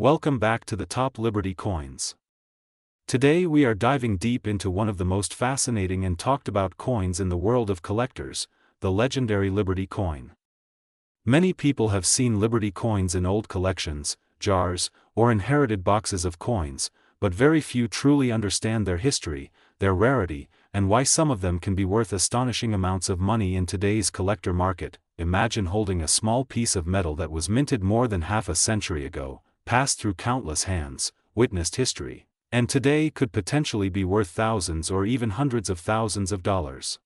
Welcome back to the Top Liberty Coins. Today we are diving deep into one of the most fascinating and talked about coins in the world of collectors, the legendary Liberty coin. Many people have seen Liberty coins in old collections, jars, or inherited boxes of coins, but very few truly understand their history, their rarity, and why some of them can be worth astonishing amounts of money in today's collector market. Imagine holding a small piece of metal that was minted more than half a century ago, passed through countless hands, witnessed history, and today could potentially be worth thousands or even hundreds of thousands of dollars.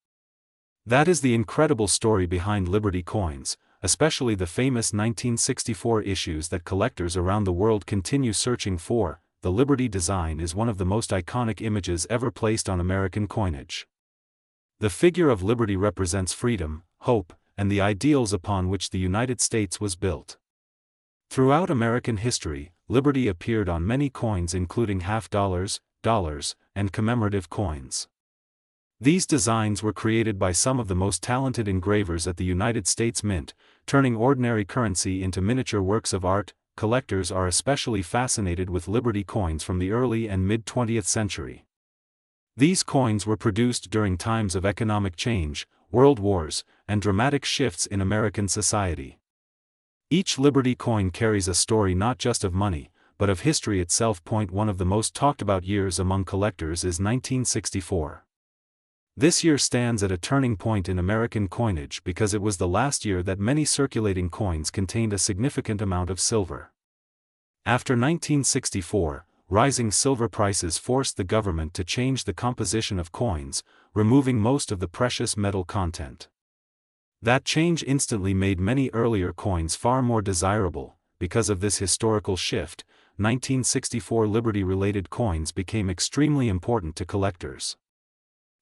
That is the incredible story behind Liberty coins, especially the famous 1964 issues that collectors around the world continue searching for. The Liberty design is one of the most iconic images ever placed on American coinage. The figure of Liberty represents freedom, hope, and the ideals upon which the United States was built. Throughout American history, Liberty appeared on many coins including half dollars, dollars, and commemorative coins. These designs were created by some of the most talented engravers at the United States Mint, turning ordinary currency into miniature works of art. Collectors are especially fascinated with Liberty coins from the early and mid-20th century. These coins were produced during times of economic change, world wars, and dramatic shifts in American society. Each Liberty coin carries a story not just of money, but of history itself. One of the most talked about years among collectors is 1964. This year stands at a turning point in American coinage because it was the last year that many circulating coins contained a significant amount of silver. After 1964, rising silver prices forced the government to change the composition of coins, removing most of the precious metal content. That change instantly made many earlier coins far more desirable. Because of this historical shift, 1964 Liberty-related coins became extremely important to collectors.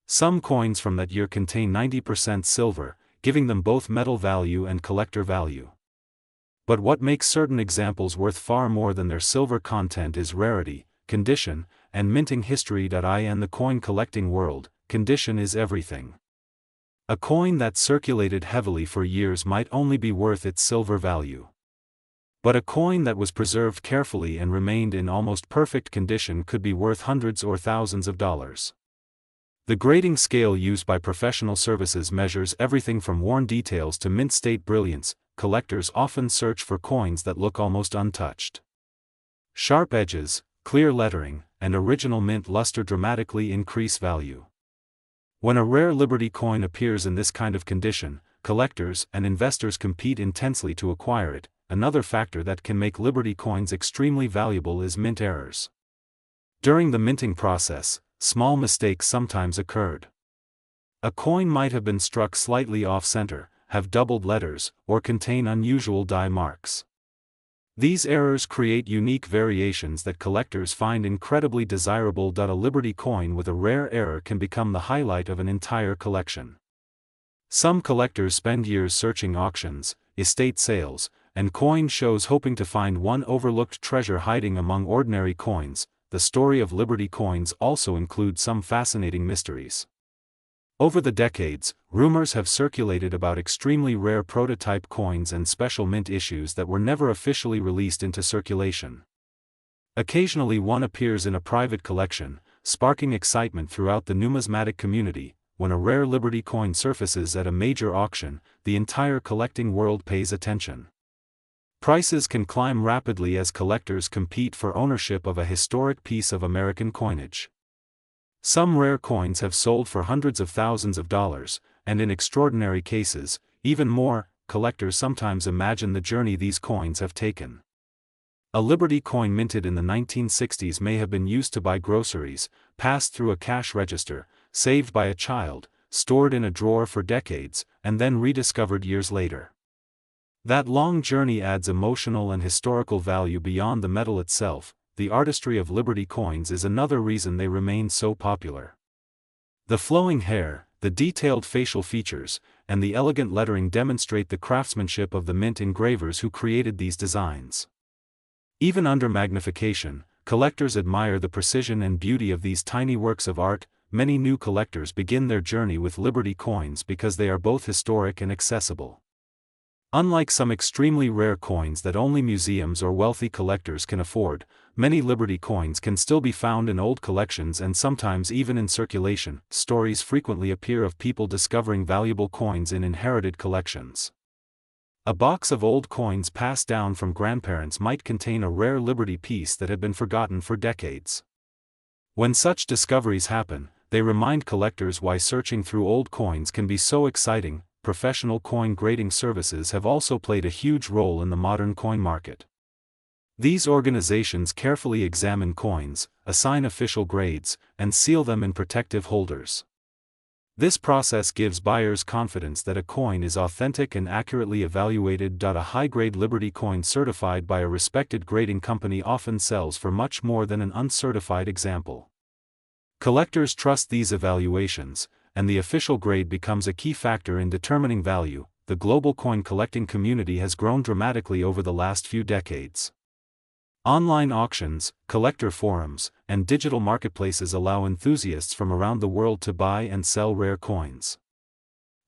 Some coins from that year contain 90% silver, giving them both metal value and collector value. But what makes certain examples worth far more than their silver content is rarity, condition, and minting history. In the coin collecting world, condition is everything. A coin that circulated heavily for years might only be worth its silver value. But a coin that was preserved carefully and remained in almost perfect condition could be worth hundreds or thousands of dollars. The grading scale used by professional services measures everything from worn details to mint state brilliance. Collectors often search for coins that look almost untouched. Sharp edges, clear lettering, and original mint luster dramatically increase value. When a rare Liberty coin appears in this kind of condition, collectors and investors compete intensely to acquire it. Another factor that can make Liberty coins extremely valuable is mint errors. During the minting process, small mistakes sometimes occurred. A coin might have been struck slightly off-center, have doubled letters, or contain unusual die marks. These errors create unique variations that collectors find incredibly desirable. A Liberty coin with a rare error can become the highlight of an entire collection. Some collectors spend years searching auctions, estate sales, and coin shows hoping to find one overlooked treasure hiding among ordinary coins. The story of Liberty coins also includes some fascinating mysteries. Over the decades, rumors have circulated about extremely rare prototype coins and special mint issues that were never officially released into circulation. Occasionally one appears in a private collection, sparking excitement throughout the numismatic community. When a rare Liberty coin surfaces at a major auction, the entire collecting world pays attention. Prices can climb rapidly as collectors compete for ownership of a historic piece of American coinage. Some rare coins have sold for hundreds of thousands of dollars, and in extraordinary cases, even more. Collectors sometimes imagine the journey these coins have taken. A Liberty coin minted in the 1960s may have been used to buy groceries, passed through a cash register, saved by a child, stored in a drawer for decades, and then rediscovered years later. That long journey adds emotional and historical value beyond the metal itself. The artistry of Liberty coins is another reason they remain so popular. The flowing hair, the detailed facial features, and the elegant lettering demonstrate the craftsmanship of the mint engravers who created these designs. Even under magnification, collectors admire the precision and beauty of these tiny works of art. Many new collectors begin their journey with Liberty coins because they are both historic and accessible. Unlike some extremely rare coins that only museums or wealthy collectors can afford, many Liberty coins can still be found in old collections and sometimes even in circulation. Stories frequently appear of people discovering valuable coins in inherited collections. A box of old coins passed down from grandparents might contain a rare Liberty piece that had been forgotten for decades. When such discoveries happen, they remind collectors why searching through old coins can be so exciting. Professional coin grading services have also played a huge role in the modern coin market. These organizations carefully examine coins, assign official grades, and seal them in protective holders. This process gives buyers confidence that a coin is authentic and accurately evaluated. A high-grade Liberty coin certified by a respected grading company often sells for much more than an uncertified example. Collectors trust these evaluations, and the official grade becomes a key factor in determining value. The global coin collecting community has grown dramatically over the last few decades. Online auctions, collector forums, and digital marketplaces allow enthusiasts from around the world to buy and sell rare coins.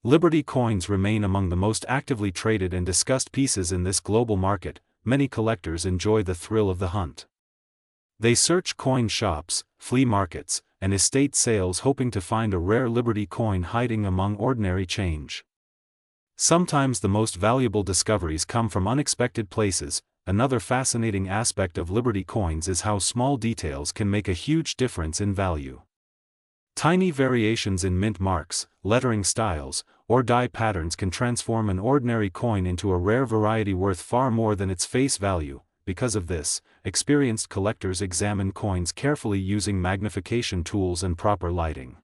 Liberty coins remain among the most actively traded and discussed pieces in this global market. Many collectors enjoy the thrill of the hunt. They search coin shops, flea markets, and estate sales hoping to find a rare Liberty coin hiding among ordinary change. Sometimes the most valuable discoveries come from unexpected places. Another fascinating aspect of Liberty coins is how small details can make a huge difference in value. Tiny variations in mint marks, lettering styles, or die patterns can transform an ordinary coin into a rare variety worth far more than its face value. Because of this, experienced collectors examine coins carefully using magnification tools and proper lighting.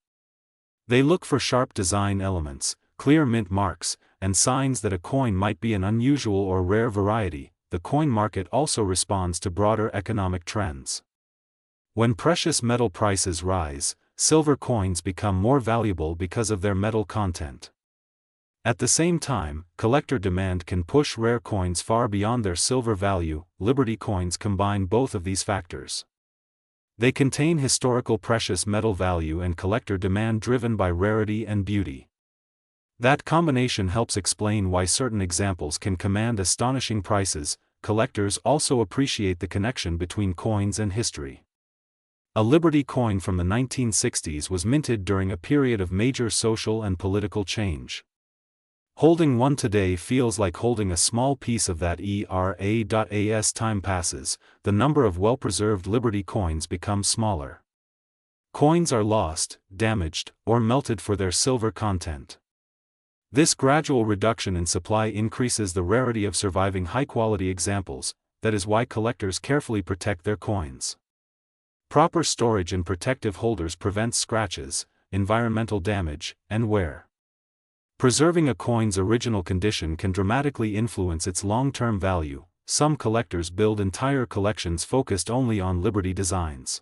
They look for sharp design elements, clear mint marks, and signs that a coin might be an unusual or rare variety. The coin market also responds to broader economic trends. When precious metal prices rise, silver coins become more valuable because of their metal content. At the same time, collector demand can push rare coins far beyond their silver value. Liberty coins combine both of these factors. They contain historical precious metal value and collector demand driven by rarity and beauty. That combination helps explain why certain examples can command astonishing prices. Collectors also appreciate the connection between coins and history. A Liberty coin from the 1960s was minted during a period of major social and political change. Holding one today feels like holding a small piece of that era. As time passes, the number of well-preserved Liberty coins becomes smaller. Coins are lost, damaged, or melted for their silver content. This gradual reduction in supply increases the rarity of surviving high-quality examples. That is why collectors carefully protect their coins. Proper storage and protective holders prevent scratches, environmental damage, and wear. Preserving a coin's original condition can dramatically influence its long-term value. Some collectors build entire collections focused only on Liberty designs.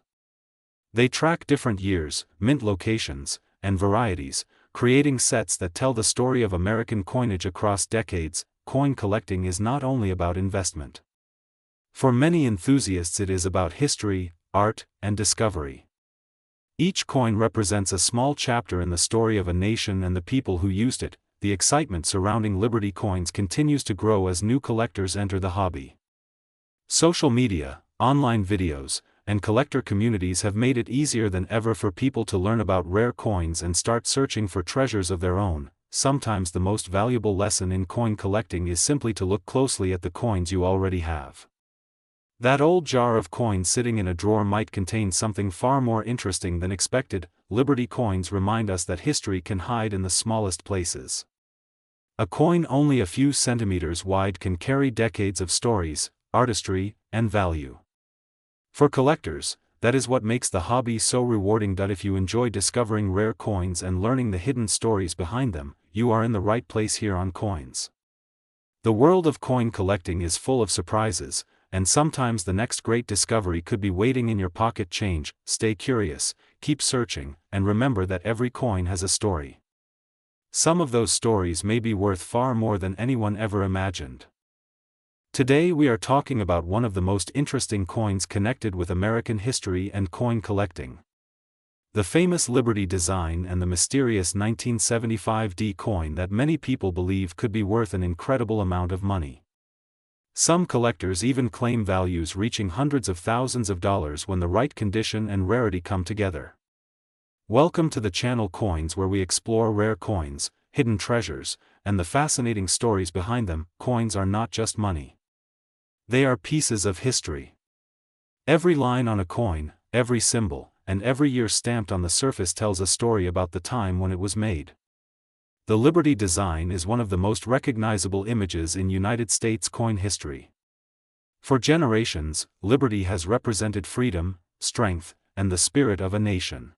They track different years, mint locations, and varieties, creating sets that tell the story of American coinage across decades. Coin collecting is not only about investment. For many enthusiasts, it is about history, art, and discovery. Each coin represents a small chapter in the story of a nation and the people who used it. The excitement surrounding Liberty coins continues to grow as new collectors enter the hobby. Social media, online videos, and collector communities have made it easier than ever for people to learn about rare coins and start searching for treasures of their own. Sometimes the most valuable lesson in coin collecting is simply to look closely at the coins you already have. That old jar of coins sitting in a drawer might contain something far more interesting than expected. Liberty coins remind us that history can hide in the smallest places. A coin only a few centimeters wide can carry decades of stories, artistry, and value. For collectors, that is what makes the hobby so rewarding. If you enjoy discovering rare coins and learning the hidden stories behind them, you are in the right place here on Coins. The world of coin collecting is full of surprises, and sometimes the next great discovery could be waiting in your pocket change. Stay curious, keep searching, and remember that every coin has a story. Some of those stories may be worth far more than anyone ever imagined. Today we are talking about one of the most interesting coins connected with American history and coin collecting. The famous Liberty design and the mysterious 1975 D coin that many people believe could be worth an incredible amount of money. Some collectors even claim values reaching hundreds of thousands of dollars when the right condition and rarity come together. Welcome to the channel Coins, where we explore rare coins, hidden treasures, and the fascinating stories behind them. Coins are not just money. They are pieces of history. Every line on a coin, every symbol, and every year stamped on the surface tells a story about the time when it was made. The Liberty design is one of the most recognizable images in United States coin history. For generations, Liberty has represented freedom, strength, and the spirit of a nation.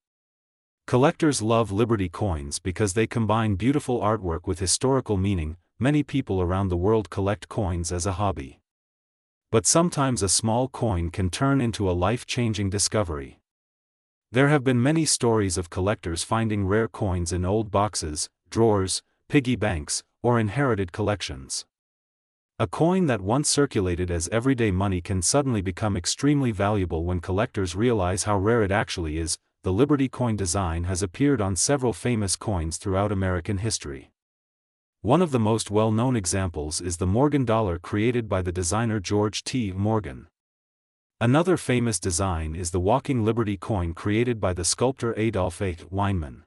Collectors love Liberty coins because they combine beautiful artwork with historical meaning. Many people around the world collect coins as a hobby. But sometimes a small coin can turn into a life-changing discovery. There have been many stories of collectors finding rare coins in old boxes, drawers, piggy banks, or inherited collections. A coin that once circulated as everyday money can suddenly become extremely valuable when collectors realize how rare it actually is. The Liberty coin design has appeared on several famous coins throughout American history. One of the most well-known examples is the Morgan dollar, created by the designer George T. Morgan. Another famous design is the Walking Liberty coin, created by the sculptor Adolph A. Weinman.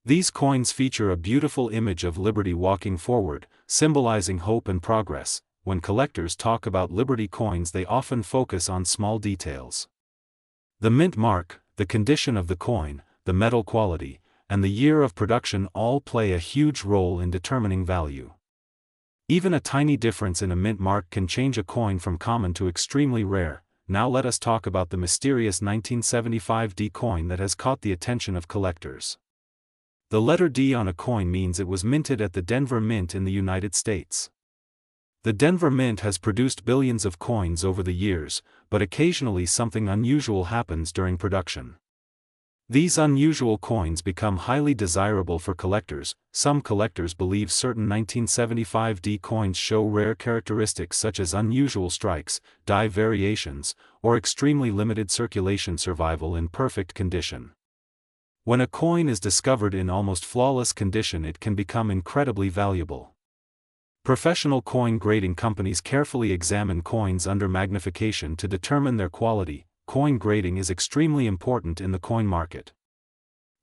These coins feature a beautiful image of Liberty walking forward, symbolizing hope and progress. When collectors talk about Liberty coins, they often focus on small details. The mint mark, the condition of the coin, the metal quality, and the year of production all play a huge role in determining value. Even a tiny difference in a mint mark can change a coin from common to extremely rare. Now let us talk about the mysterious 1975 D coin that has caught the attention of collectors. The letter D on a coin means it was minted at the Denver Mint in the United States. The Denver Mint has produced billions of coins over the years, but occasionally something unusual happens during production. These unusual coins become highly desirable for collectors. Some collectors believe certain 1975 D coins show rare characteristics such as unusual strikes, die variations, or extremely limited circulation survival in perfect condition. When a coin is discovered in almost flawless condition, it can become incredibly valuable. Professional coin grading companies carefully examine coins under magnification to determine their quality. Coin grading is extremely important in the coin market.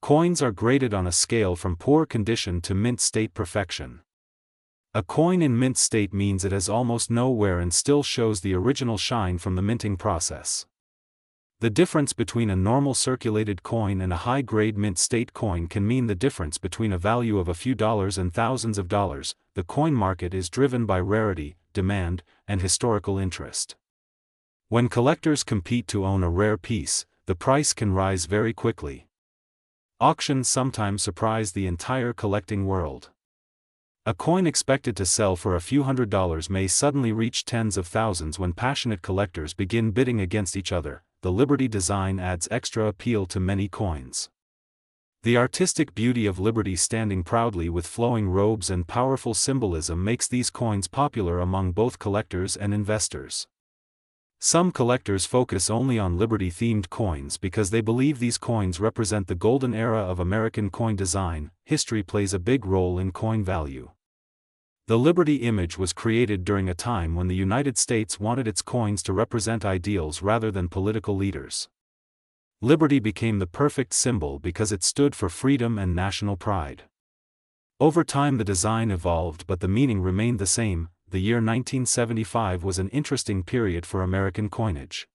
Coins are graded on a scale from poor condition to mint state perfection. A coin in mint state means it has almost no wear and still shows the original shine from the minting process. The difference between a normal circulated coin and a high-grade mint state coin can mean the difference between a value of a few dollars and thousands of dollars. The coin market is driven by rarity, demand, and historical interest. When collectors compete to own a rare piece, the price can rise very quickly. Auctions sometimes surprise the entire collecting world. A coin expected to sell for a few $100s may suddenly reach tens of thousands when passionate collectors begin bidding against each other. The Liberty design adds extra appeal to many coins. The artistic beauty of Liberty standing proudly with flowing robes and powerful symbolism makes these coins popular among both collectors and investors. Some collectors focus only on Liberty-themed coins because they believe these coins represent the golden era of American coin design. History plays a big role in coin value. The Liberty image was created during a time when the United States wanted its coins to represent ideals rather than political leaders. Liberty became the perfect symbol because it stood for freedom and national pride. Over time the design evolved, but the meaning remained the same. The year 1975 was an interesting period for American coinage.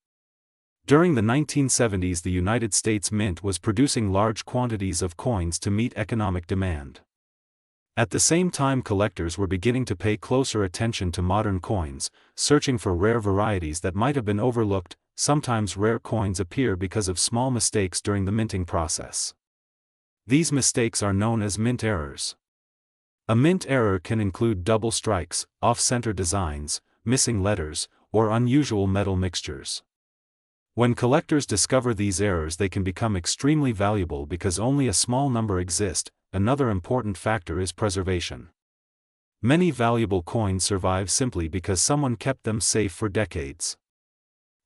During the 1970s, the United States Mint was producing large quantities of coins to meet economic demand. At the same time, collectors were beginning to pay closer attention to modern coins, searching for rare varieties that might have been overlooked. Sometimes rare coins appear because of small mistakes during the minting process. These mistakes are known as mint errors. A mint error can include double strikes, off-center designs, missing letters, or unusual metal mixtures. When collectors discover these errors, they can become extremely valuable because only a small number exist. Another important factor is preservation. Many valuable coins survive simply because someone kept them safe for decades.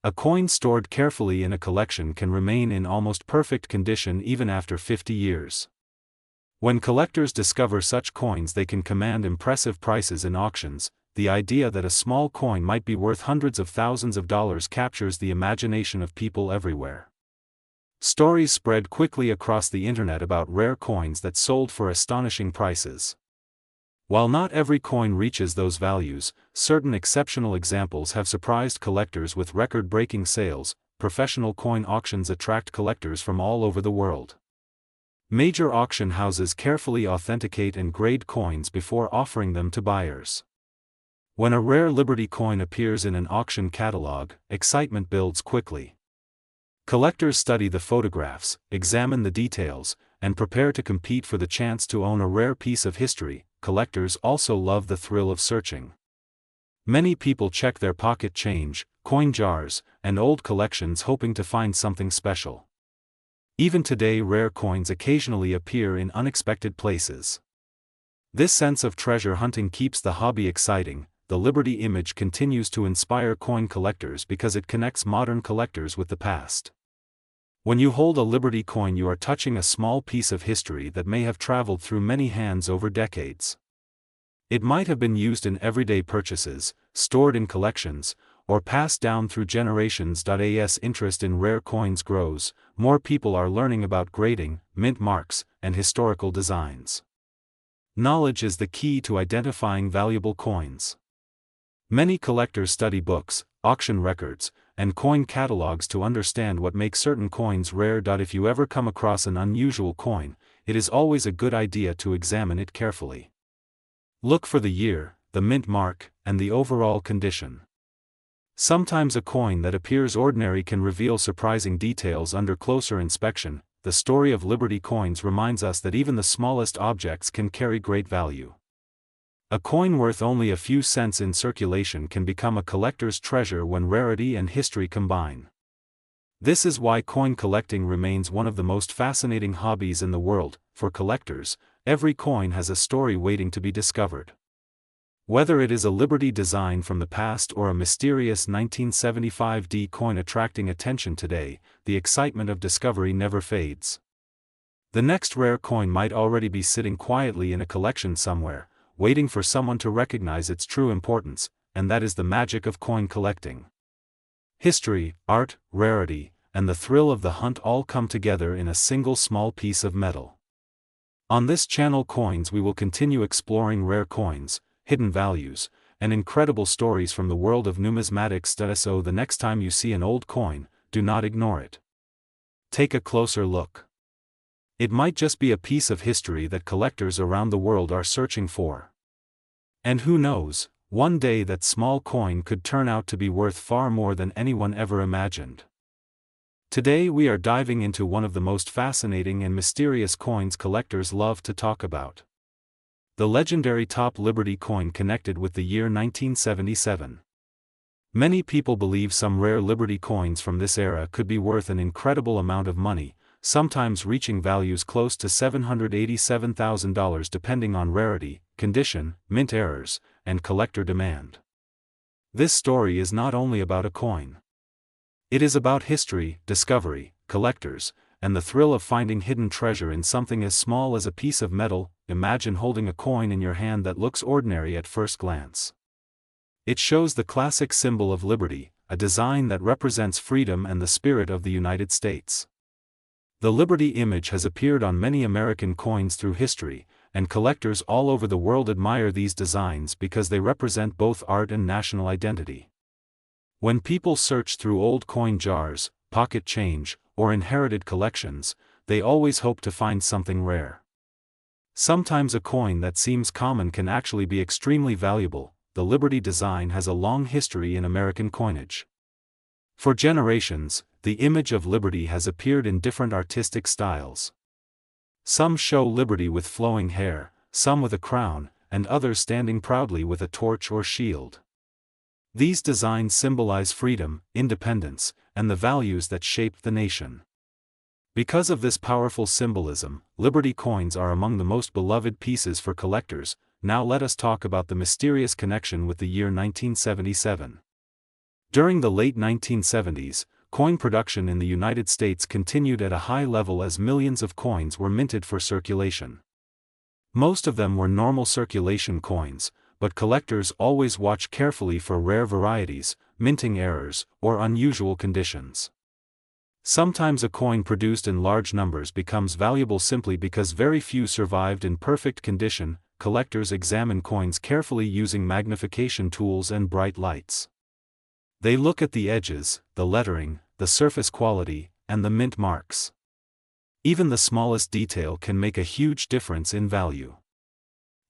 A coin stored carefully in a collection can remain in almost perfect condition even after 50 years. When collectors discover such coins, they can command impressive prices in auctions. The idea that a small coin might be worth hundreds of thousands of dollars captures the imagination of people everywhere. Stories spread quickly across the internet about rare coins that sold for astonishing prices. While not every coin reaches those values, certain exceptional examples have surprised collectors with record-breaking sales. Professional coin auctions attract collectors from all over the world. Major auction houses carefully authenticate and grade coins before offering them to buyers. When a rare Liberty coin appears in an auction catalog, excitement builds quickly. Collectors study the photographs, examine the details, and prepare to compete for the chance to own a rare piece of history. Collectors also love the thrill of searching. Many people check their pocket change, coin jars, and old collections hoping to find something special. Even today, rare coins occasionally appear in unexpected places. This sense of treasure hunting keeps the hobby exciting. The Liberty image continues to inspire coin collectors because it connects modern collectors with the past. When you hold a Liberty coin, you are touching a small piece of history that may have traveled through many hands over decades. It might have been used in everyday purchases, stored in collections, or passed down through generations. As interest in rare coins grows, more people are learning about grading, mint marks, and historical designs. Knowledge is the key to identifying valuable coins. Many collectors study books, auction records, and coin catalogs to understand what makes certain coins rare. If you ever come across an unusual coin, it is always a good idea to examine it carefully. Look for the year, the mint mark, and the overall condition. Sometimes a coin that appears ordinary can reveal surprising details under closer inspection. The story of Liberty coins reminds us that even the smallest objects can carry great value. A coin worth only a few cents in circulation can become a collector's treasure when rarity and history combine. This is why coin collecting remains one of the most fascinating hobbies in the world. For collectors, every coin has a story waiting to be discovered. Whether it is a Liberty design from the past or a mysterious 1975 D coin attracting attention today, the excitement of discovery never fades. The next rare coin might already be sitting quietly in a collection somewhere, waiting for someone to recognize its true importance, and that is the magic of coin collecting. History, art, rarity, and the thrill of the hunt all come together in a single small piece of metal. On this channel Coins, we will continue exploring rare coins, hidden values, and incredible stories from the world of numismatics. So the next time you see an old coin, do not ignore it. Take a closer look. It might just be a piece of history that collectors around the world are searching for. And who knows, one day that small coin could turn out to be worth far more than anyone ever imagined. Today we are diving into one of the most fascinating and mysterious coins collectors love to talk about. The legendary Top Liberty coin connected with the year 1977. Many people believe some rare Liberty coins from this era could be worth an incredible amount of money, sometimes reaching values close to $787,000 depending on rarity, condition, mint errors, and collector demand. This story is not only about a coin. It is about history, discovery, collectors, and the thrill of finding hidden treasure in something as small as a piece of metal. Imagine holding a coin in your hand that looks ordinary at first glance. It shows the classic symbol of liberty, a design that represents freedom and the spirit of the United States. The Liberty image has appeared on many American coins through history, and collectors all over the world admire these designs because they represent both art and national identity. When people search through old coin jars, pocket change, or inherited collections, they always hope to find something rare. Sometimes a coin that seems common can actually be extremely valuable. The Liberty design has a long history in American coinage. For generations, the image of Liberty has appeared in different artistic styles. Some show Liberty with flowing hair, some with a crown, and others standing proudly with a torch or shield. These designs symbolize freedom, independence, and the values that shaped the nation. Because of this powerful symbolism, Liberty coins are among the most beloved pieces for collectors. Now let us talk about the mysterious connection with the year 1977. During the late 1970s, coin production in the United States continued at a high level as millions of coins were minted for circulation. Most of them were normal circulation coins, but collectors always watch carefully for rare varieties, minting errors, or unusual conditions. Sometimes a coin produced in large numbers becomes valuable simply because very few survived in perfect condition. Collectors examine coins carefully using magnification tools and bright lights. They look at the edges, the lettering, the surface quality, and the mint marks. Even the smallest detail can make a huge difference in value.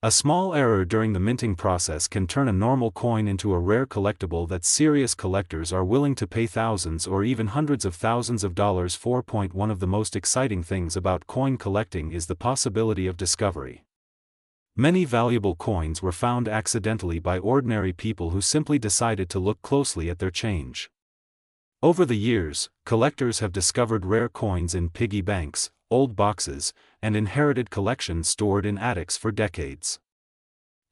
A small error during the minting process can turn a normal coin into a rare collectible that serious collectors are willing to pay thousands or even hundreds of thousands of dollars for. One of the most exciting things about coin collecting is the possibility of discovery. Many valuable coins were found accidentally by ordinary people who simply decided to look closely at their change. Over the years, collectors have discovered rare coins in piggy banks, old boxes, and inherited collections stored in attics for decades.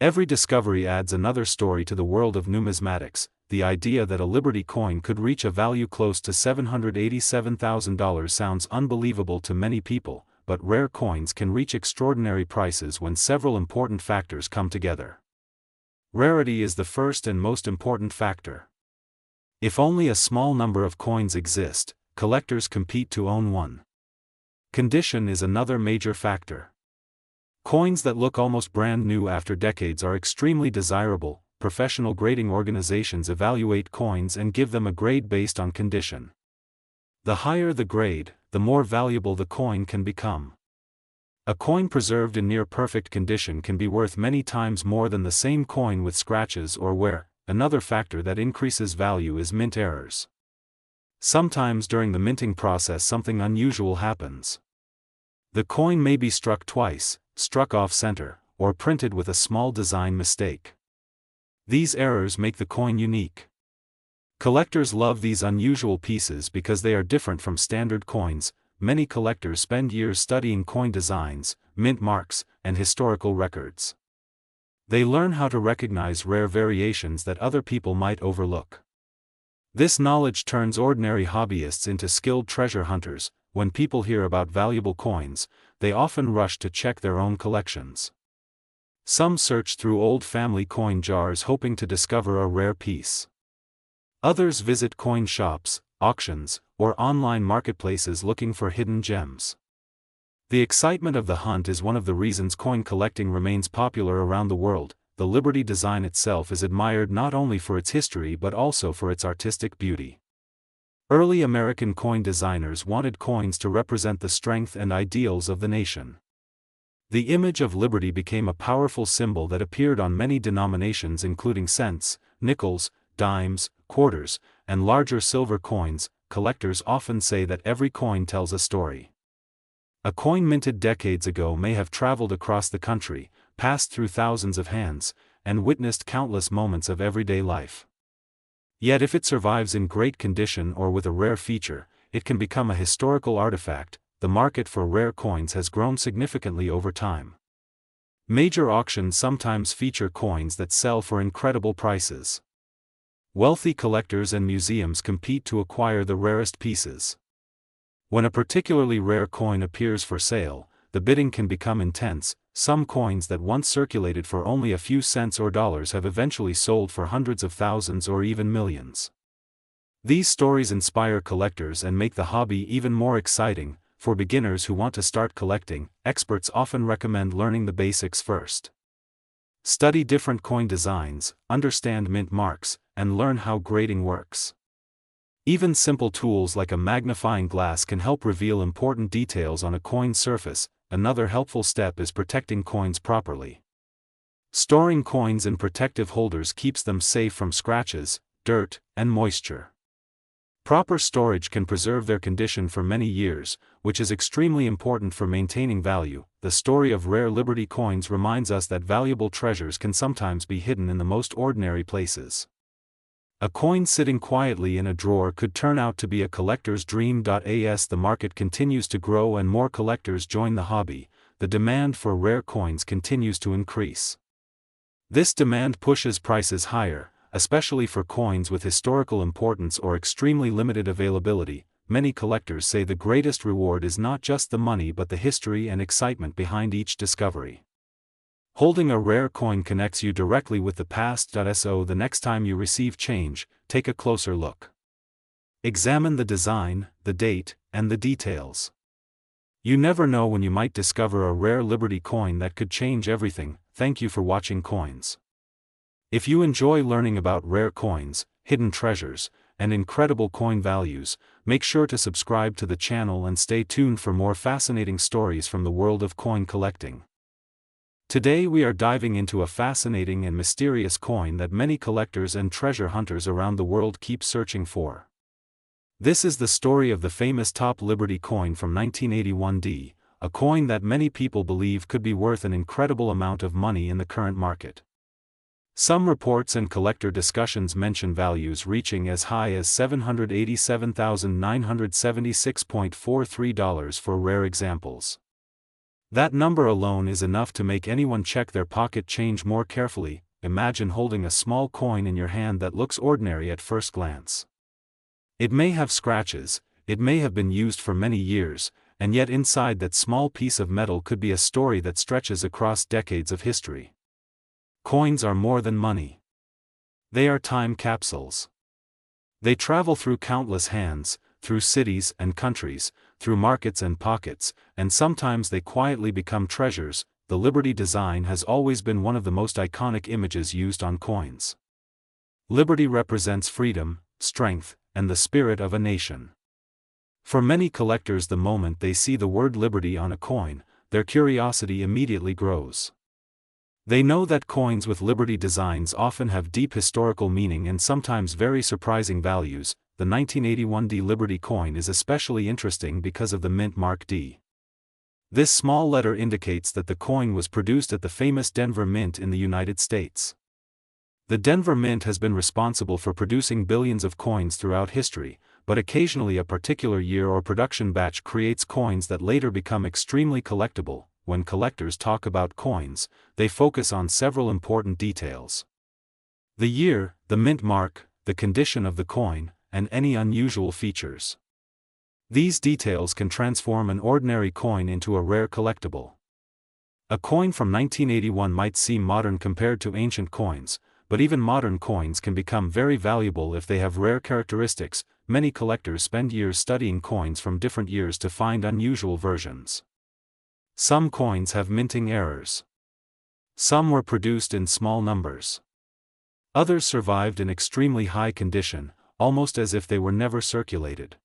Every discovery adds another story to the world of numismatics. The idea that a Liberty coin could reach a value close to $787,000 sounds unbelievable to many people, but rare coins can reach extraordinary prices when several important factors come together. Rarity is the first and most important factor. If only a small number of coins exist, collectors compete to own one. Condition is another major factor. Coins that look almost brand new after decades are extremely desirable. Professional grading organizations evaluate coins and give them a grade based on condition. The higher the grade, the more valuable the coin can become. A coin preserved in near-perfect condition can be worth many times more than the same coin with scratches or wear. Another factor that increases value is mint errors. Sometimes during the minting process something unusual happens. The coin may be struck twice, struck off-center, or printed with a small design mistake. These errors make the coin unique. Collectors love these unusual pieces because they are different from standard coins. Many collectors spend years studying coin designs, mint marks, and historical records. They learn how to recognize rare variations that other people might overlook. This knowledge turns ordinary hobbyists into skilled treasure hunters. When people hear about valuable coins, they often rush to check their own collections. Some search through old family coin jars hoping to discover a rare piece. Others visit coin shops, auctions, or online marketplaces looking for hidden gems. The excitement of the hunt is one of the reasons coin collecting remains popular around the world. The Liberty design itself is admired not only for its history but also for its artistic beauty. Early American coin designers wanted coins to represent the strength and ideals of the nation. The image of liberty became a powerful symbol that appeared on many denominations including cents, nickels, dimes, quarters, and larger silver coins. Collectors often say that every coin tells a story. A coin minted decades ago may have traveled across the country, passed through thousands of hands, and witnessed countless moments of everyday life. Yet if it survives in great condition or with a rare feature, it can become a historical artifact. The market for rare coins has grown significantly over time. Major auctions sometimes feature coins that sell for incredible prices. Wealthy collectors and museums compete to acquire the rarest pieces. When a particularly rare coin appears for sale, the bidding can become intense. Some coins that once circulated for only a few cents or dollars have eventually sold for hundreds of thousands or even millions. These stories inspire collectors and make the hobby even more exciting. For beginners who want to start collecting, experts often recommend learning the basics first. Study different coin designs, understand mint marks, and learn how grading works. Even simple tools like a magnifying glass can help reveal important details on a coin's surface. Another helpful step is protecting coins properly. Storing coins in protective holders keeps them safe from scratches, dirt, and moisture. Proper storage can preserve their condition for many years, which is extremely important for maintaining value. The story of rare Liberty coins reminds us that valuable treasures can sometimes be hidden in the most ordinary places. A coin sitting quietly in a drawer could turn out to be a collector's dream. As the market continues to grow and more collectors join the hobby, the demand for rare coins continues to increase. This demand pushes prices higher. especially for coins with historical importance or extremely limited availability. Many collectors say the greatest reward is not just the money but the history and excitement behind each discovery. Holding a rare coin connects you directly with the past. So the next time you receive change, take a closer look. Examine the design, the date, and the details. You never know when you might discover a rare Liberty coin that could change everything. Thank you for watching Coins. If you enjoy learning about rare coins, hidden treasures, and incredible coin values, make sure to subscribe to the channel and stay tuned for more fascinating stories from the world of coin collecting. Today we are diving into a fascinating and mysterious coin that many collectors and treasure hunters around the world keep searching for. This is the story of the famous Top Liberty coin from 1981, a coin that many people believe could be worth an incredible amount of money in the current market. Some reports and collector discussions mention values reaching as high as $787,976.43 for rare examples. That number alone is enough to make anyone check their pocket change more carefully. Imagine holding a small coin in your hand that looks ordinary at first glance. It may have scratches, it may have been used for many years, and yet inside that small piece of metal could be a story that stretches across decades of history. Coins are more than money. They are time capsules. They travel through countless hands, through cities and countries, through markets and pockets, and sometimes they quietly become treasures. The Liberty design has always been one of the most iconic images used on coins. Liberty represents freedom, strength, and the spirit of a nation. For many collectors, the moment they see the word Liberty on a coin, their curiosity immediately grows. They know that coins with Liberty designs often have deep historical meaning and sometimes very surprising values. The 1981 Liberty coin is especially interesting because of the mint mark D. This small letter indicates that the coin was produced at the famous Denver Mint in the United States. The Denver Mint has been responsible for producing billions of coins throughout history, but occasionally a particular year or production batch creates coins that later become extremely collectible. When collectors talk about coins, they focus on several important details: the year, the mint mark, the condition of the coin, and any unusual features. These details can transform an ordinary coin into a rare collectible. A coin from 1981 might seem modern compared to ancient coins, but even modern coins can become very valuable if they have rare characteristics. Many collectors spend years studying coins from different years to find unusual versions. Some coins have minting errors. Some were produced in small numbers. Others survived in extremely high condition, almost as if they were never circulated.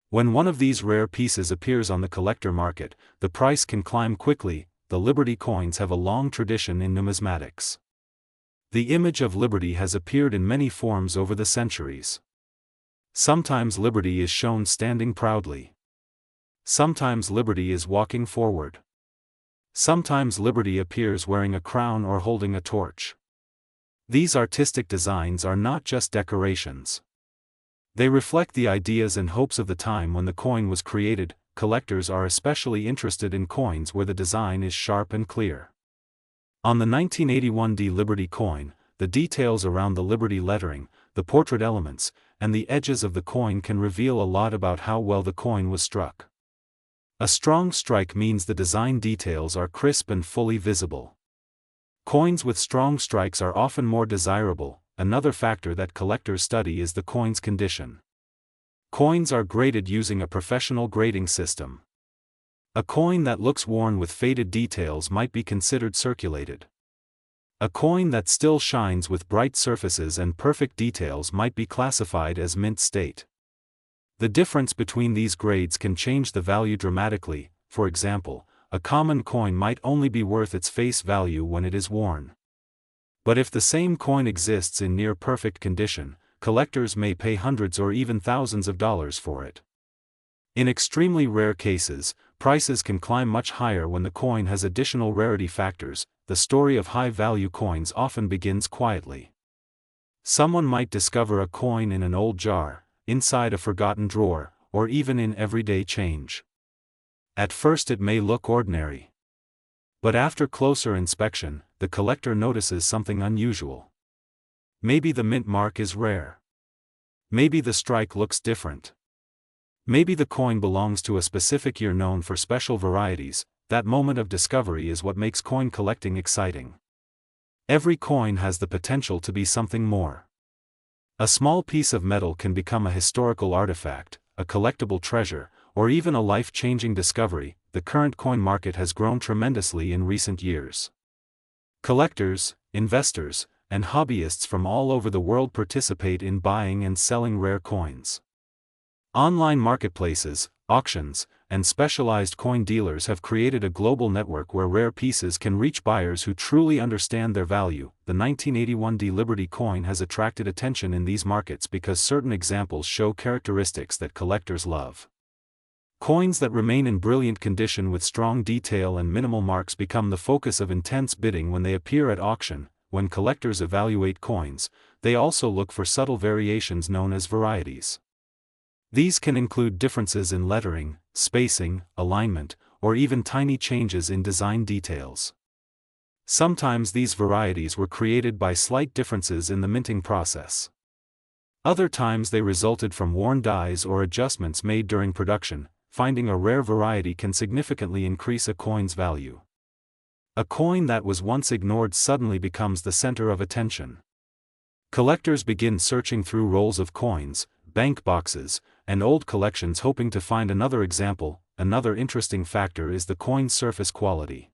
When one of these rare pieces appears on the collector market, the price can climb quickly. The Liberty coins have a long tradition in numismatics. The image of Liberty has appeared in many forms over the centuries. Sometimes Liberty is shown standing proudly. Sometimes Liberty is walking forward. Sometimes Liberty appears wearing a crown or holding a torch. These artistic designs are not just decorations. They reflect the ideas and hopes of the time when the coin was created. Collectors are especially interested in coins where the design is sharp and clear. On the 1981 Liberty coin, the details around the Liberty lettering, the portrait elements, and the edges of the coin can reveal a lot about how well the coin was struck. A strong strike means the design details are crisp and fully visible. Coins with strong strikes are often more desirable. Another factor that collectors study is the coin's condition. Coins are graded using a professional grading system. A coin that looks worn with faded details might be considered circulated. A coin that still shines with bright surfaces and perfect details might be classified as mint state. The difference between these grades can change the value dramatically. For example, a common coin might only be worth its face value when it is worn. But if the same coin exists in near perfect condition, collectors may pay hundreds or even thousands of dollars for it. In extremely rare cases, prices can climb much higher when the coin has additional rarity factors. The story of high-value coins often begins quietly. Someone might discover a coin in an old jar, inside a forgotten drawer, or even in everyday change. At first it may look ordinary. But after closer inspection, the collector notices something unusual. Maybe the mint mark is rare. Maybe the strike looks different. Maybe the coin belongs to a specific year known for special varieties. That moment of discovery is what makes coin collecting exciting. Every coin has the potential to be something more. A small piece of metal can become a historical artifact, a collectible treasure, or even a life-changing discovery. The current coin market has grown tremendously in recent years. Collectors, investors, and hobbyists from all over the world participate in buying and selling rare coins. Online marketplaces, auctions, and specialized coin dealers have created a global network where rare pieces can reach buyers who truly understand their value. The 1981 Liberty coin has attracted attention in these markets because certain examples show characteristics that collectors love. Coins that remain in brilliant condition with strong detail and minimal marks become the focus of intense bidding when they appear at auction. When collectors evaluate coins, they also look for subtle variations known as varieties. These can include differences in lettering, spacing, alignment, or even tiny changes in design details. Sometimes these varieties were created by slight differences in the minting process. Other times they resulted from worn dies or adjustments made during production. Finding a rare variety can significantly increase a coin's value. A coin that was once ignored suddenly becomes the center of attention. Collectors begin searching through rolls of coins, bank boxes, and old collections hoping to find another example. Another interesting factor is the coin's surface quality.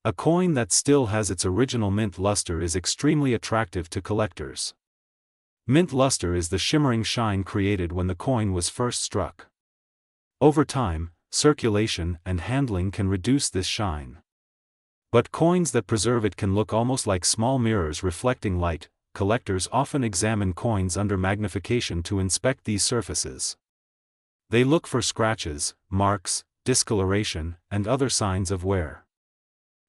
A coin that still has its original mint luster is extremely attractive to collectors. Mint luster is the shimmering shine created when the coin was first struck. Over time, circulation and handling can reduce this shine. But coins that preserve it can look almost like small mirrors reflecting light. Collectors often examine coins under magnification to inspect these surfaces. They look for scratches, marks, discoloration, and other signs of wear.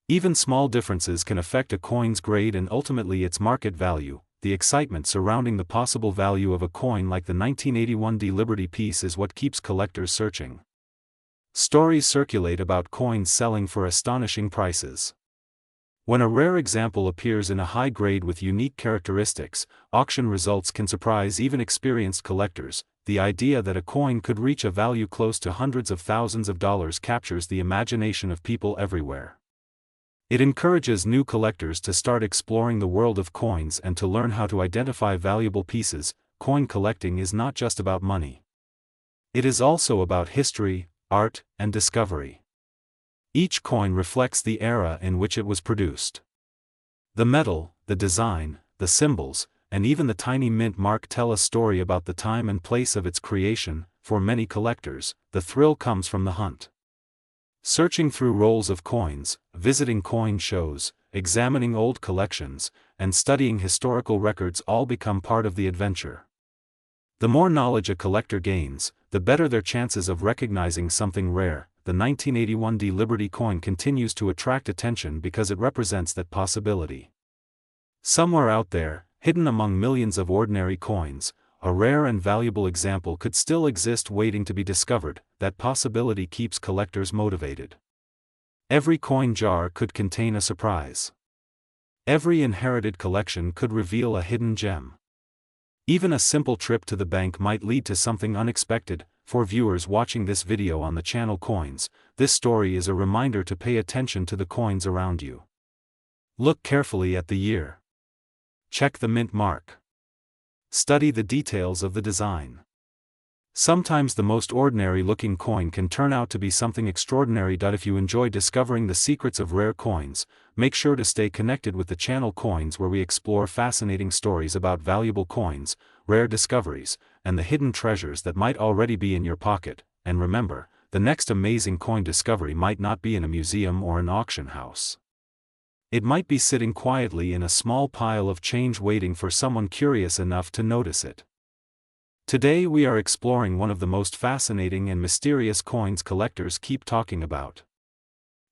Even small differences can affect a coin's grade and ultimately its market value. The excitement surrounding the possible value of a coin like the 1981 Liberty piece is what keeps collectors searching. Stories circulate about coins selling for astonishing prices. When a rare example appears in a high grade with unique characteristics, auction results can surprise even experienced collectors. The idea that a coin could reach a value close to hundreds of thousands of dollars captures the imagination of people everywhere. It encourages new collectors to start exploring the world of coins and to learn how to identify valuable pieces. Coin collecting is not just about money. It is also about history, art, and discovery. Each coin reflects the era in which it was produced. The metal, the design, the symbols, and even the tiny mint mark tell a story about the time and place of its creation. For many collectors, the thrill comes from the hunt. Searching through rolls of coins, visiting coin shows, examining old collections, and studying historical records all become part of the adventure. The more knowledge a collector gains, the better their chances of recognizing something rare. The 1981 Liberty coin continues to attract attention because it represents that possibility. Somewhere out there, hidden among millions of ordinary coins, a rare and valuable example could still exist waiting to be discovered. That possibility keeps collectors motivated. Every coin jar could contain a surprise. Every inherited collection could reveal a hidden gem. Even a simple trip to the bank might lead to something unexpected. For viewers watching this video on the channel Coins, this story is a reminder to pay attention to the coins around you. Look carefully at the year. Check the mint mark. Study the details of the design. Sometimes the most ordinary-looking coin can turn out to be something extraordinary. If you enjoy discovering the secrets of rare coins, make sure to stay connected with the channel Coins, where we explore fascinating stories about valuable coins, rare discoveries, and the hidden treasures that might already be in your pocket. And remember, the next amazing coin discovery might not be in a museum or an auction house. It might be sitting quietly in a small pile of change waiting for someone curious enough to notice it. Today we are exploring one of the most fascinating and mysterious coins collectors keep talking about.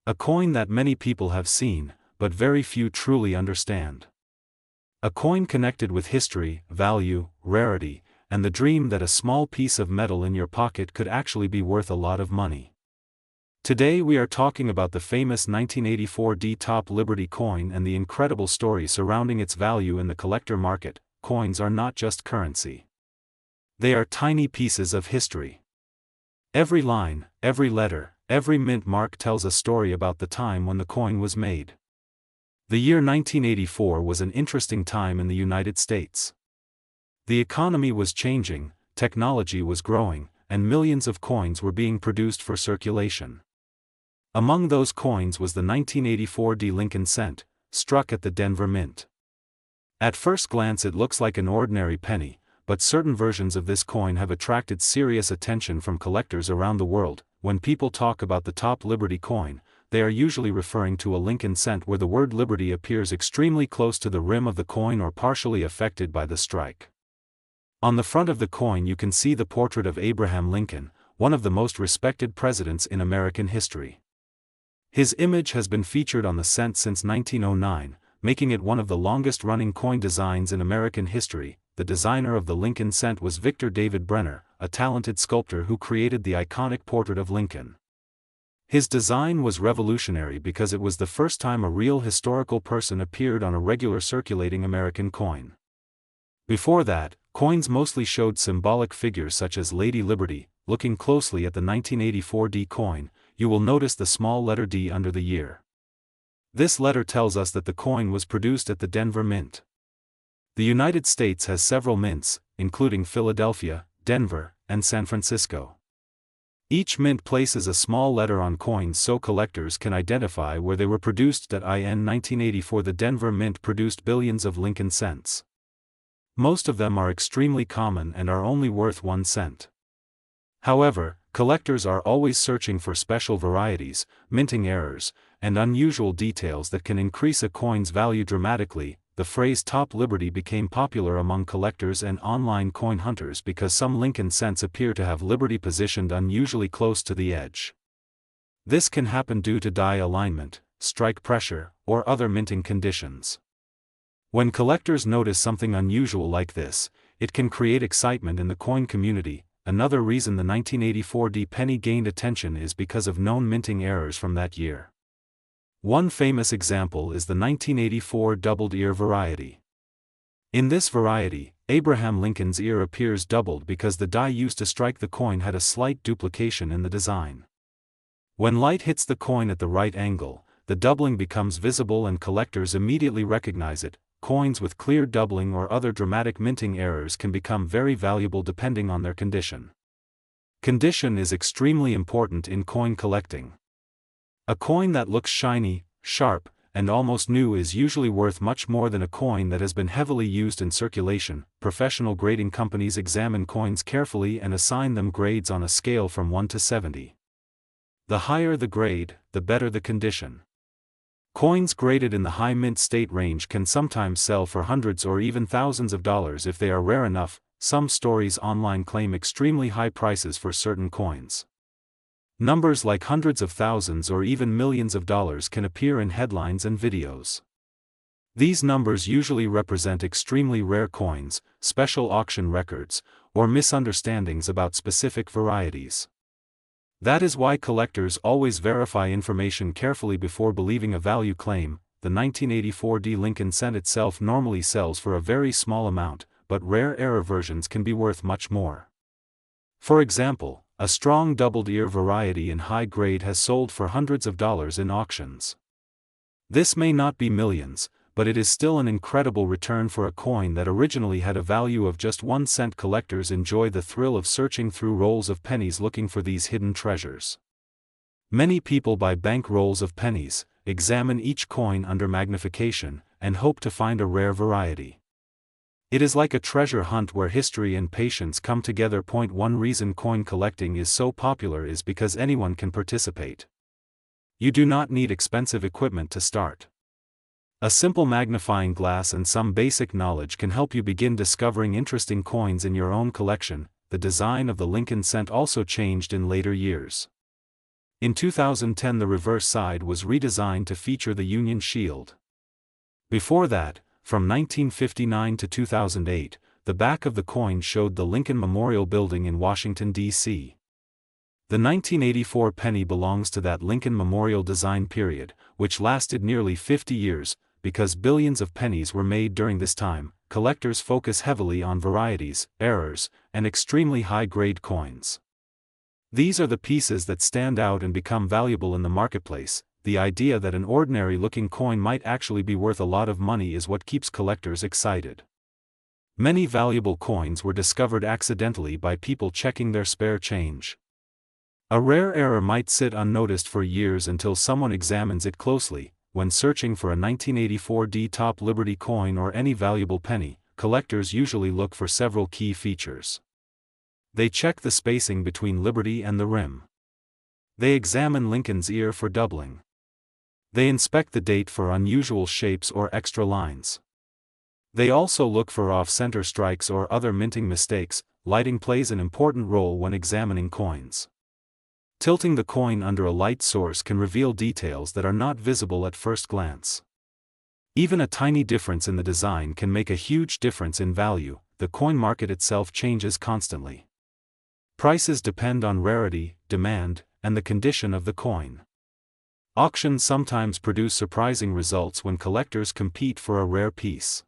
A coin that many people have seen, but very few truly understand. A coin connected with history, value, rarity, and the dream that a small piece of metal in your pocket could actually be worth a lot of money. Today we are talking about the famous 1984 Liberty coin and the incredible story surrounding its value in the collector market. coins are not just currency. They are tiny pieces of history. Every line, every letter, every mint mark tells a story about the time when the coin was made. The year 1984 was an interesting time in the United States. The economy was changing, technology was growing, and millions of coins were being produced for circulation. Among those coins was the 1984 Lincoln cent, struck at the Denver Mint. At first glance it looks like an ordinary penny, but certain versions of this coin have attracted serious attention from collectors around the world. When people talk about the top Liberty coin, they are usually referring to a Lincoln cent where the word Liberty appears extremely close to the rim of the coin or partially affected by the strike. On the front of the coin you can see the portrait of Abraham Lincoln, one of the most respected presidents in American history. His image has been featured on the cent since 1909, making it one of the longest-running coin designs in American history. The designer of the Lincoln cent was Victor David Brenner, a talented sculptor who created the iconic portrait of Lincoln. His design was revolutionary because it was the first time a real historical person appeared on a regular circulating American coin. Before that, coins mostly showed symbolic figures such as Lady Liberty. Looking closely at the 1984 D coin, you will notice the small letter D under the year. This letter tells us that the coin was produced at the Denver Mint. The United States has several mints, including Philadelphia, Denver, and San Francisco. Each mint places a small letter on coins so collectors can identify where they were produced. In 1984 the Denver Mint produced billions of Lincoln cents. Most of them are extremely common and are only worth 1 cent. However, collectors are always searching for special varieties, minting errors, and unusual details that can increase a coin's value dramatically. The phrase Top Liberty became popular among collectors and online coin hunters because some Lincoln cents appear to have Liberty positioned unusually close to the edge. This can happen due to die alignment, strike pressure, or other minting conditions. When collectors notice something unusual like this, it can create excitement in the coin community. Another reason the 1984 D penny gained attention is because of known minting errors from that year. One famous example is the 1984 doubled ear variety. In this variety, Abraham Lincoln's ear appears doubled because the die used to strike the coin had a slight duplication in the design. When light hits the coin at the right angle, the doubling becomes visible and collectors immediately recognize it. Coins with clear doubling or other dramatic minting errors can become very valuable depending on their condition. Condition is extremely important in coin collecting. A coin that looks shiny, sharp, and almost new is usually worth much more than a coin that has been heavily used in circulation. Professional grading companies examine coins carefully and assign them grades on a scale from 1 to 70. The higher the grade, the better the condition. Coins graded in the high mint state range can sometimes sell for hundreds or even thousands of dollars if they are rare enough. Some stories online claim extremely high prices for certain coins. Numbers like hundreds of thousands or even millions of dollars can appear in headlines and videos. These numbers usually represent extremely rare coins, special auction records, or misunderstandings about specific varieties. That is why collectors always verify information carefully before believing a value claim. The 1984 D Lincoln cent itself normally sells for a very small amount, but rare error versions can be worth much more. For example, a strong doubled ear variety in high grade has sold for hundreds of dollars in auctions. This may not be millions, but it is still an incredible return for a coin that originally had a value of just 1 cent. Collectors enjoy the thrill of searching through rolls of pennies looking for these hidden treasures. Many people buy bank rolls of pennies, examine each coin under magnification, and hope to find a rare variety. It is like a treasure hunt where history and patience come together. One reason coin collecting is so popular is because anyone can participate. You do not need expensive equipment to start. A simple magnifying glass and some basic knowledge can help you begin discovering interesting coins in your own collection. The design of the Lincoln cent also changed in later years. In 2010 the reverse side was redesigned to feature the Union Shield. Before that, from 1959 to 2008, the back of the coin showed the Lincoln Memorial Building in Washington, D.C. The 1984 penny belongs to that Lincoln Memorial design period, which lasted nearly 50 years. Because billions of pennies were made during this time, collectors focus heavily on varieties, errors, and extremely high-grade coins. These are the pieces that stand out and become valuable in the marketplace. The idea that an ordinary-looking coin might actually be worth a lot of money is what keeps collectors excited. Many valuable coins were discovered accidentally by people checking their spare change. A rare error might sit unnoticed for years until someone examines it closely. When searching for a 1984 top Liberty coin or any valuable penny, collectors usually look for several key features. They check the spacing between Liberty and the rim. They examine Lincoln's ear for doubling. They inspect the date for unusual shapes or extra lines. They also look for off-center strikes or other minting mistakes. Lighting plays an important role when examining coins. Tilting the coin under a light source can reveal details that are not visible at first glance. Even a tiny difference in the design can make a huge difference in value. The coin market itself changes constantly. Prices depend on rarity, demand, and the condition of the coin. Auctions sometimes produce surprising results when collectors compete for a rare piece.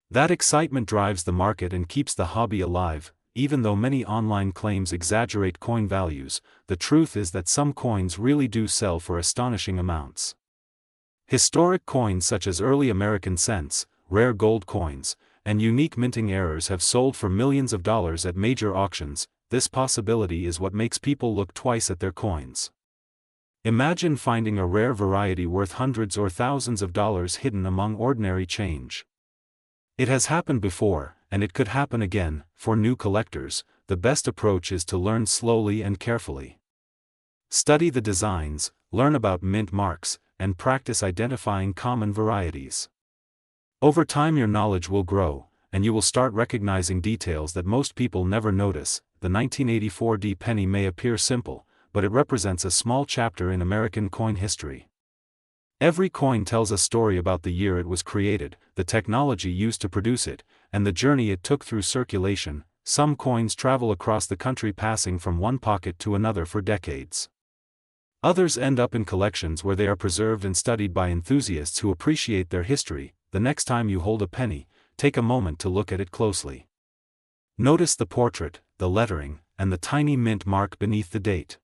That excitement drives the market and keeps the hobby alive. Even though many online claims exaggerate coin values, the truth is that some coins really do sell for astonishing amounts. Historic coins such as early American cents, rare gold coins, and unique minting errors have sold for millions of dollars at major auctions. This possibility is what makes people look twice at their coins. Imagine finding a rare variety worth hundreds or thousands of dollars hidden among ordinary change. It has happened before, and it could happen again. For new collectors, the best approach is to learn slowly and carefully. Study the designs, learn about mint marks, and practice identifying common varieties. Over time your knowledge will grow, and you will start recognizing details that most people never notice. The 1984 penny may appear simple, but it represents a small chapter in American coin history. Every coin tells a story about the year it was created, the technology used to produce it, and the journey it took through circulation. Some coins travel across the country passing from one pocket to another for decades. Others end up in collections where they are preserved and studied by enthusiasts who appreciate their history. The next time you hold a penny, take a moment to look at it closely. Notice the portrait, the lettering, and the tiny mint mark beneath the date.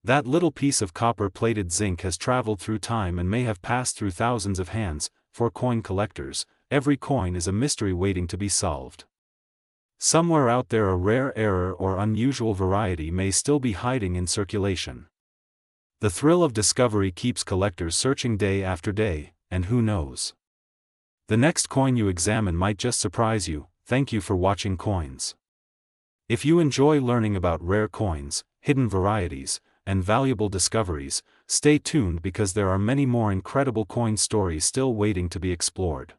That little piece of copper-plated zinc has traveled through time and may have passed through thousands of hands. For coin collectors, every coin is a mystery waiting to be solved. Somewhere out there a rare error or unusual variety may still be hiding in circulation. The thrill of discovery keeps collectors searching day after day, and who knows? The next coin you examine might just surprise you. Thank you for watching Coins. If you enjoy learning about rare coins, hidden varieties, and valuable discoveries, stay tuned because there are many more incredible coin stories still waiting to be explored.